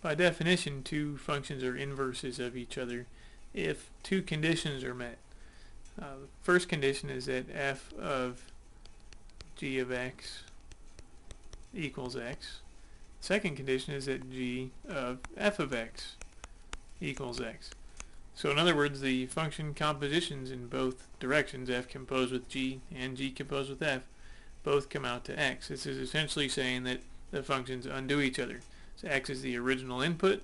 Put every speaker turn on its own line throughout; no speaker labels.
By definition, two functions are inverses of each other if two conditions are met. The first condition is that f of g of x equals x. The second condition is that g of f of x equals x. So in other words, the function compositions in both directions, f composed with g and g composed with f, both come out to x. This is essentially saying that the functions undo each other. So x is the original input,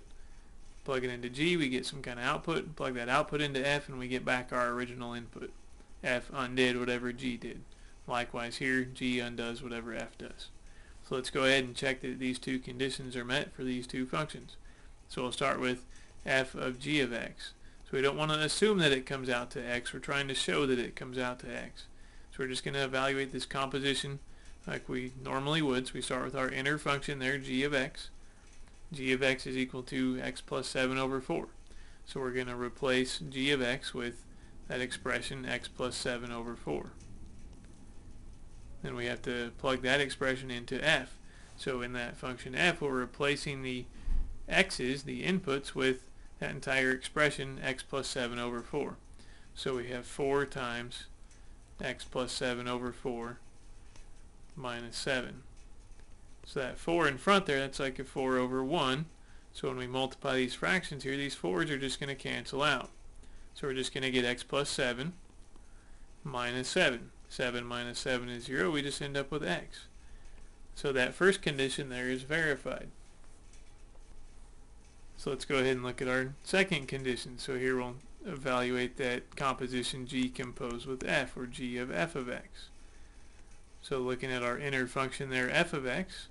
plug it into g, we get some kind of output, plug that output into f, and we get back our original input. F undid whatever g did. Likewise here, g undoes whatever f does. So let's go ahead and check that these two conditions are met for these two functions. So we'll start with f of g of x. So we don't want to assume that it comes out to x, we're trying to show that it comes out to x. So we're just going to evaluate this composition like we normally would. So we start with our inner function there, g of x. G of x is equal to x plus 7 over 4. So we're going to replace g of x with that expression x plus 7 over 4. Then we have to plug that expression into f. So in that function f, we're replacing the x's, the inputs, with that entire expression x plus 7 over 4. So we have 4 times x plus 7 over 4 minus 7. So that 4 in front there, that's like a 4 over 1. So when we multiply these fractions here, these 4's are just going to cancel out. So we're just going to get x plus 7 minus 7. 7 minus 7 is 0. We just end up with x. So that first condition there is verified. So let's go ahead and look at our second condition. So here we'll evaluate that composition g composed with f, or g of f of x. So looking at our inner function there, f of x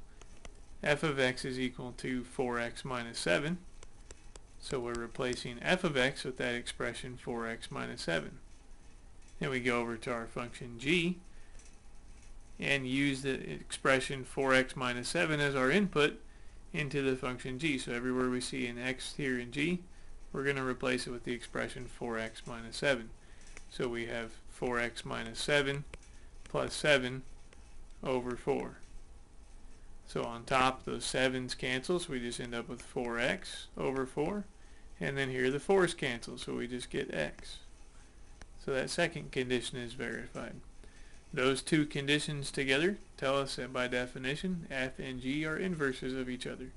is equal to 4x minus 7. So we're replacing f of x with that expression 4x minus 7. Then we go over to our function g and use the expression 4x minus 7 as our input into the function g. So everywhere we see an x here in g, we're going to replace it with the expression 4x minus 7. So we have 4x minus 7 plus 7 over 4. So on top, those 7's cancel, so we just end up with 4x over 4. And then here the 4's cancel, so we just get x. So that second condition is verified. Those two conditions together tell us that by definition, f and g are inverses of each other.